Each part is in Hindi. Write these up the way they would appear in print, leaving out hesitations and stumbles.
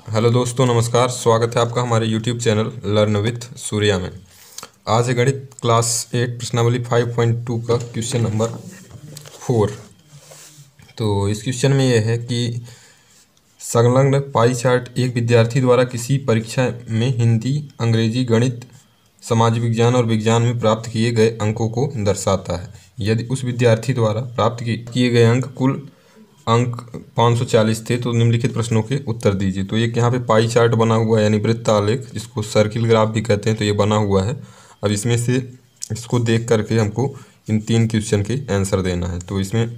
हेलो दोस्तों, नमस्कार। स्वागत है आपका हमारे YouTube channel learn with Surya में। आज है गणित क्लास 8 प्रश्नावली 5.2 का क्वेश्चन नंबर 4। तो इस क्वेश्चन में यह है कि संलग्न पाई चार्ट एक विद्यार्थी द्वारा किसी परीक्षा में हिंदी, अंग्रेजी, गणित, समाज विज्ञान और विज्ञान में प्राप्त किए गए अंकों को दर्शाता है। यदि उस विद्यार्थी द्वारा प्राप्त किए गए कुल अंक 540 थे तो निम्नलिखित प्रश्नों के उत्तर दीजिए। तो एक यहाँ पे पाई चार्ट बना हुआ है, यानी वृत्त आलेख, जिसको सर्किल ग्राफ भी कहते हैं, तो ये बना हुआ है। अब इसमें से इसको देख करके हमको इन 3 क्वेश्चन के आंसर देना है। तो इसमें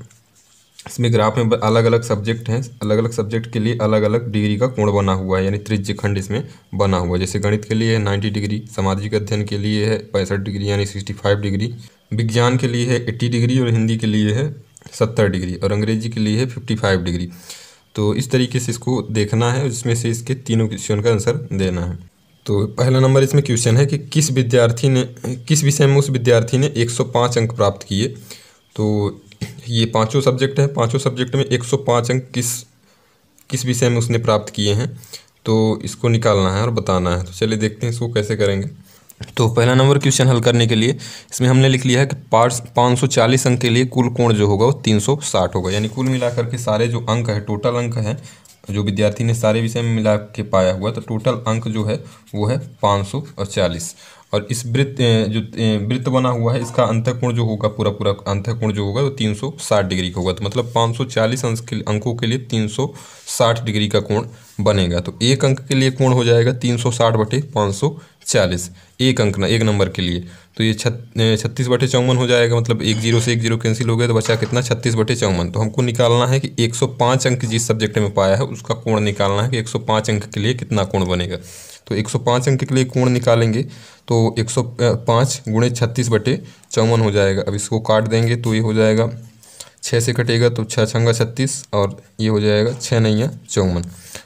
ग्राफ में अलग अलग सब्जेक्ट हैं, अलग अलग सब्जेक्ट के लिए अलग अलग डिग्री का कोण बना हुआ है, यानी त्रिज्य खंड इसमें बना हुआ है। जैसे गणित के लिए है 90 डिग्री, सामाजिक अध्ययन के लिए है 65 डिग्री यानी 65 डिग्री, विज्ञान के लिए है 80 डिग्री और हिंदी के लिए है 70 डिग्री और अंग्रेजी के लिए है 55 डिग्री। तो इस तरीके से इसको देखना है, जिसमें से इसके तीनों क्वेश्चन का आंसर देना है। तो पहला नंबर इसमें क्वेश्चन है कि किस विषय में उस विद्यार्थी ने 105 अंक प्राप्त किए। तो ये पांचों सब्जेक्ट हैं, पांचों सब्जेक्ट में 105 अंक किस विषय में उसने प्राप्त किए हैं, तो इसको निकालना है और बताना है। तो चलिए देखते हैं इसको कैसे करेंगे। तो पहला नंबर क्वेश्चन हल करने के लिए इसमें हमने लिख लिया है कि 540 अंक के लिए कुल कोण जो होगा वो 360 होगा, यानी कुल मिलाकर के सारे जो अंक है, टोटल अंक है जो विद्यार्थी ने सारे विषय में मिला के पाया हुआ, तो टोटल अंक जो है वो है 540। और इस वृत्त बना हुआ है, इसका अंतःकोण जो होगा, पूरा अंतःकोण जो होगा वो 360 डिग्री का होगा। तो मतलब 540 अंकों के लिए 360 डिग्री का कोण बनेगा। तो एक अंक के लिए कोण हो जाएगा 360/540, एक नंबर के लिए। तो ये 36/54 हो जाएगा। मतलब 1 0 से 1 0 कैंसिल हो गया, तो बचा कितना 36/54। तो हमको निकालना है कि 105 अंक जिस सब्जेक्ट में पाया है उसका कोण निकालना है कि 105 अंक के लिए कितना कोण बनेगा। तो 105 अंक के लिए कोण निकालेंगे तो 105 × 36/54 हो जाएगा। अब इसको काट देंगे तो ये हो जाएगा 6 से कटेगा तो 6 छंगा 36 और ये हो जाएगा 6 9 54।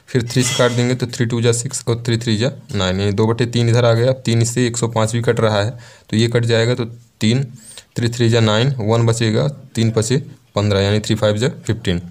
फिर 3 से काट देंगे तो 3 2 जा 6 और 3 3 जा 9, यानी 2/3 इधर आ गया। अब 3 से 105 भी कट रहा है तो ये कट जाएगा, तो 3 3 3 जा 9, 1 बचेगा, 3 5 15 यानी 3 5 जा 15।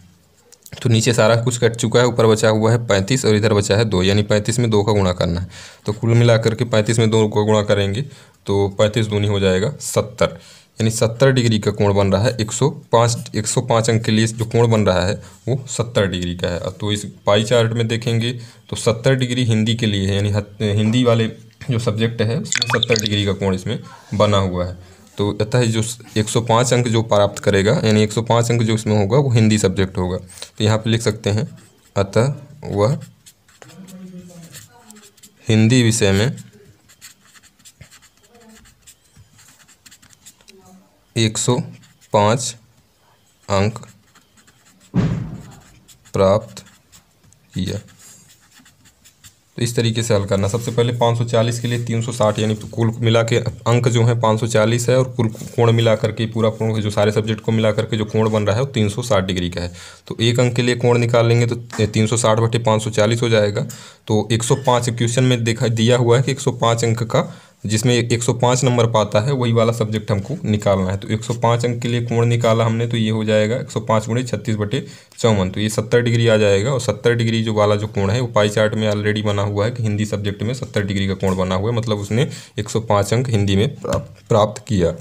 तो नीचे सारा कुछ कट चुका है, ऊपर बचा हुआ है 35 और इधर बचा है 2, यानी 35 में 2 का गुणा करना है। तो कुल मिलाकर के 35 में 2 का गुणा करेंगे तो 35 दूनी हो जाएगा 70, यानी 70 डिग्री का कोण बन रहा है। 105 अंक के लिए जो कोण बन रहा है वो 70 डिग्री का है। तो इस पाई चार्ट में देखेंगे तो 70 डिग्री हिंदी के लिए है, यानी हिंदी वाले जो सब्जेक्ट है उसमें 70 डिग्री का कोण इसमें बना हुआ है। तो अतः जो 105 अंक जो प्राप्त करेगा, यानी 105 अंक जो इसमें होगा वो हिंदी सब्जेक्ट होगा। तो यहाँ पे लिख सकते हैं अतः वह हिंदी विषय में 105 अंक प्राप्त किया। तो इस तरीके से हल करना। सबसे पहले 540 के लिए 360, यानी कुल मिला के अंक जो है 540 है और कुल कोण मिला करके पूरा कोण जो सारे सब्जेक्ट को मिला करके जो कोण बन रहा है वो 360 डिग्री का है। तो एक अंक के लिए कोण निकाल लेंगे तो 360/540 हो जाएगा। तो 105 क्वेश्चन में दिया हुआ है कि 105 अंक का जिसमें 105 नंबर पाता है वही वाला सब्जेक्ट हमको निकालना है। तो 105 अंक के लिए कोण निकाला हमने, तो ये हो जाएगा 105 × 36/54, तो ये 70 डिग्री आ जाएगा। और 70 डिग्री जो वाला जो कोण है वो पाई चार्ट में ऑलरेडी बना हुआ है कि हिंदी सब्जेक्ट में 70 डिग्री का कोण बना हुआ है, मतलब उसने 105 अंक हिंदी में प्राप्त किया।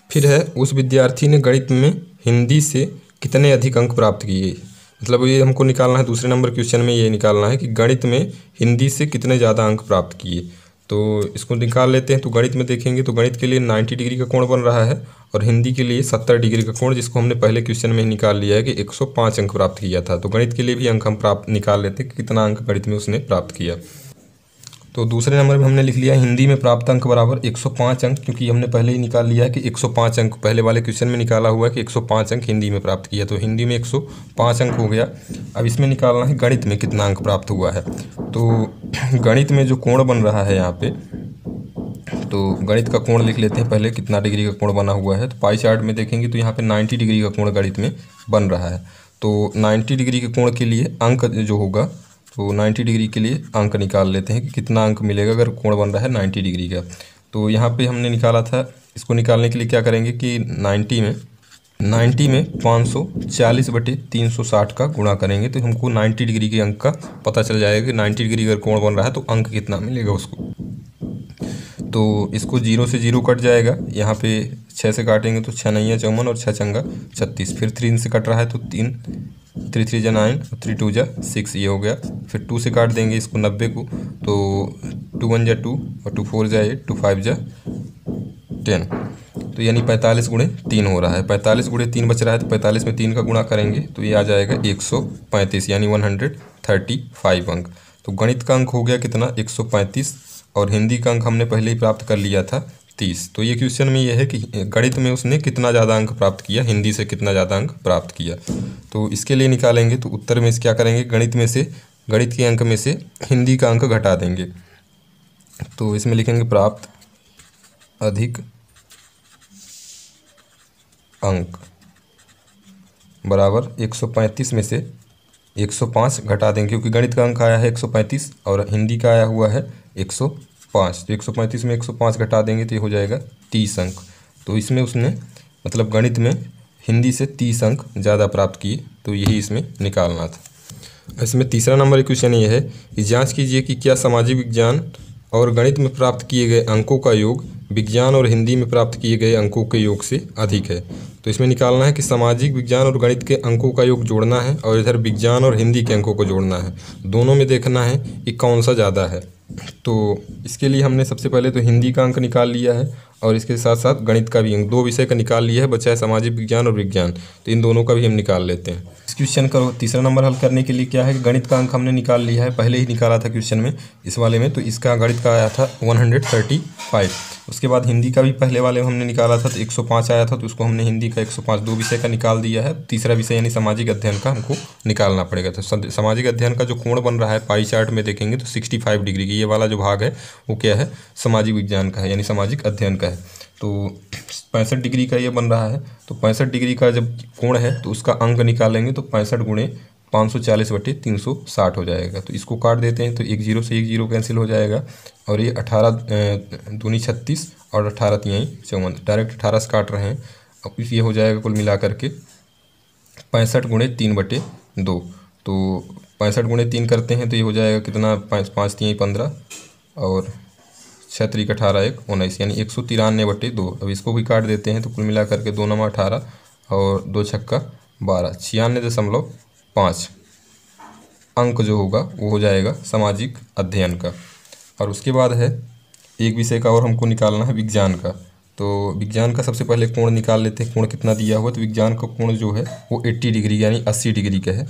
फिर है उस विद्यार्थी ने गणित में हिंदी से कितने अधिक अंक प्राप्त किए। मतलब ये हमको निकालना है, दूसरे नंबर क्वेश्चन में ये निकालना है कि गणित में हिंदी से कितने ज़्यादा अंक प्राप्त किए। तो इसको निकाल लेते हैं। तो गणित में देखेंगे तो गणित के लिए 90 डिग्री का कोण बन रहा है और हिंदी के लिए 70 डिग्री का कोण, जिसको हमने पहले क्वेश्चन में ही निकाल लिया है कि 105 अंक प्राप्त किया था। तो गणित के लिए भी अंक हम निकाल लेते हैं कि कितना अंक गणित में उसने प्राप्त किया। तो दूसरे नंबर में हमने लिख लिया हिंदी में प्राप्त अंक बराबर 105 अंक, क्योंकि हमने पहले ही निकाल लिया है कि 105 अंक पहले वाले क्वेश्चन में निकाला हुआ है कि 105 अंक हिंदी में प्राप्त किया। तो हिंदी में 105 अंक हो गया। अब इसमें निकालना है गणित में कितना अंक प्राप्त हुआ है। तो गणित में जो कोण बन रहा है यहाँ पे, तो गणित का कोण लिख लेते हैं पहले कितना डिग्री का कोण बना हुआ है। तो पाई चार्ट में देखेंगे तो यहाँ पे 90 डिग्री का कोण गणित में बन रहा है। तो 90 डिग्री के कोण के लिए अंक जो होगा, तो 90 डिग्री के लिए अंक निकाल लेते हैं कि कितना अंक मिलेगा अगर कोण बन रहा है 90 डिग्री का। तो यहाँ पे हमने निकाला था, इसको निकालने के लिए क्या करेंगे कि 90 में 90 में 540/360 का गुणा करेंगे तो हमको 90 डिग्री के अंक का पता चल जाएगा कि 90 डिग्री अगर कोण बन रहा है तो अंक कितना मिलेगा उसको। तो इसको 0 से 0 कट जाएगा, यहाँ पे 6 से काटेंगे तो 6 9 54 और 6 चंगा 36, फिर 3 से कट रहा है तो 3 3 3 जा 9 और 3 2 जा 6 ये हो गया। फिर 2 से काट देंगे इसको 90 को तो 2 1 जा 2 और 2 4 जा 8 2 5 जा 10, तो यानी 45 गुणे 3 हो रहा है। 45 गुणे 3 बच रहा है तो 45 में 3 का गुणा करेंगे तो ये आ जाएगा 135 यानी 135 अंक। तो गणित का अंक हो गया कितना 135 और हिंदी का अंक हमने पहले ही प्राप्त कर लिया था 30। तो ये क्वेश्चन में ये है कि गणित में उसने कितना ज़्यादा अंक प्राप्त किया, हिंदी से कितना ज़्यादा अंक प्राप्त किया। तो इसके लिए निकालेंगे तो उत्तर में क्या करेंगे, गणित के अंक में से हिंदी का अंक घटा देंगे। तो इसमें लिखेंगे प्राप्त अधिक अंक बराबर 135 में से 105 घटा देंगे, क्योंकि गणित का अंक आया है 135 और हिंदी का आया हुआ है 105। तो 135 में 105 घटा देंगे तो ये हो जाएगा 30 अंक। तो इसमें उसने मतलब गणित में हिंदी से 30 अंक ज़्यादा प्राप्त किए, तो यही इसमें निकालना था। इसमें तीसरा नंबर क्वेश्चन ये है कि जांच कीजिए कि क्या सामाजिक विज्ञान और गणित में प्राप्त किए गए अंकों का योग विज्ञान और हिंदी में प्राप्त किए गए अंकों के योग से अधिक है। तो इसमें निकालना है कि सामाजिक विज्ञान और गणित के अंकों का योग जोड़ना है और इधर विज्ञान और हिंदी के अंकों को जोड़ना है, दोनों में देखना है कि कौन सा ज़्यादा है। तो इसके लिए हमने सबसे पहले तो हिंदी का अंक निकाल लिया है और इसके साथ साथ गणित का भी अंक, दो विषय का निकाल लिया है, बचा है सामाजिक विज्ञान और विज्ञान, तो इन दोनों का भी हम निकाल लेते हैं। इस क्वेश्चन का तीसरा नंबर हल करने के लिए क्या है कि गणित का अंक हमने निकाल लिया है, पहले ही निकाला था क्वेश्चन में इस वाले में, तो इसका गणित का आया था 135। उसके बाद हिंदी का भी पहले वाले हमने निकाला था तो 105 आया था, तो उसको हमने हिंदी का 105 दो विषय का निकाल दिया है। तीसरा विषय यानी सामाजिक अध्ययन का हमको निकालना पड़ेगा। तो सामाजिक अध्ययन का जो कोण बन रहा है पाई चार्ट में देखेंगे तो 65 डिग्री की, ये वाला जो भाग है वो क्या है, सामाजिक विज्ञान का है यानी सामाजिक अध्ययन का है। तो 65 डिग्री का ये बन रहा है, तो 65 डिग्री का जब कोण है तो उसका अंक निकालेंगे तो 65 गुणे 540/360 हो जाएगा। तो इसको काट देते हैं तो 1 0 से 1 0 कैंसिल हो जाएगा और ये 18 दूनी 36 और 18 तिहाई 54, डायरेक्ट 18 से काट रहे हैं। अब ये हो जाएगा कुल मिला करके 65 गुणे 3/2। तो 65 गुणे 3 करते हैं तो ये हो जाएगा कितना, 5 तिहाई 15 और 6 3 18 1 19 यानी 193/2। अब इसको भी काट देते हैं तो कुल मिला करके 2 9 18 और 2 छक्का 12, 96.5 अंक जो होगा वो हो जाएगा सामाजिक अध्ययन का। और उसके बाद है एक विषय का और हमको निकालना है विज्ञान का। तो विज्ञान का सबसे पहले कोण निकाल लेते हैं, कोण कितना दिया हुआ। तो विज्ञान का कोण जो है वो 80 डिग्री यानी 80 डिग्री का है।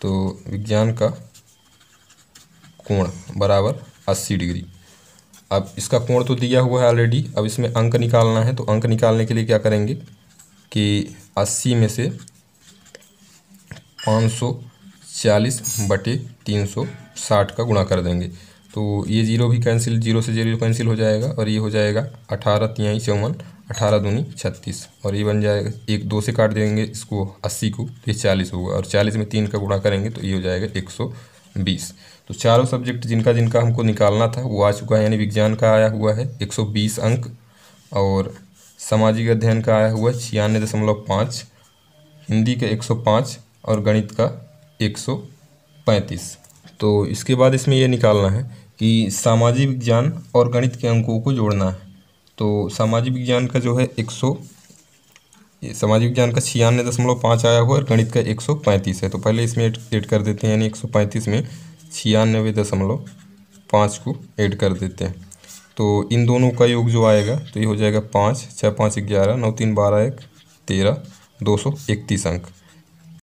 तो विज्ञान का कोण बराबर 80 डिग्री। अब इसका कोण तो दिया हुआ है ऑलरेडी, अब इसमें अंक निकालना है। तो अंक निकालने के लिए क्या करेंगे कि 80 में से 540/360 का गुणा कर देंगे। तो ये 0 भी कैंसिल, 0 से 0 कैंसिल हो जाएगा और ये हो जाएगा 18 तिहाई 54, 18 दूनी 36 और ये बन जाएगा 1 2 से काट देंगे इसको 80 को तो ये 40 होगा और 40 में 3 का गुणा करेंगे तो ये हो जाएगा 120। तो चारों सब्जेक्ट जिनका हमको निकालना था वो आ चुका है, यानी विज्ञान का आया हुआ है 120 अंक और सामाजिक अध्ययन का आया हुआ है 96.5, हिंदी का 105 और गणित का 135। तो इसके बाद इसमें यह निकालना है कि सामाजिक विज्ञान और गणित के अंकों को जोड़ना है। तो सामाजिक विज्ञान का जो है सामाजिक विज्ञान का 96.5 आया हुआ और गणित का 135 है। तो पहले इसमें ऐड कर देते हैं, यानी 135 में 96.5 को ऐड कर देते हैं। तो इन दोनों का योग जो आएगा तो ये हो जाएगा 5 6 5 11 9 3 12 1 13 231 अंक।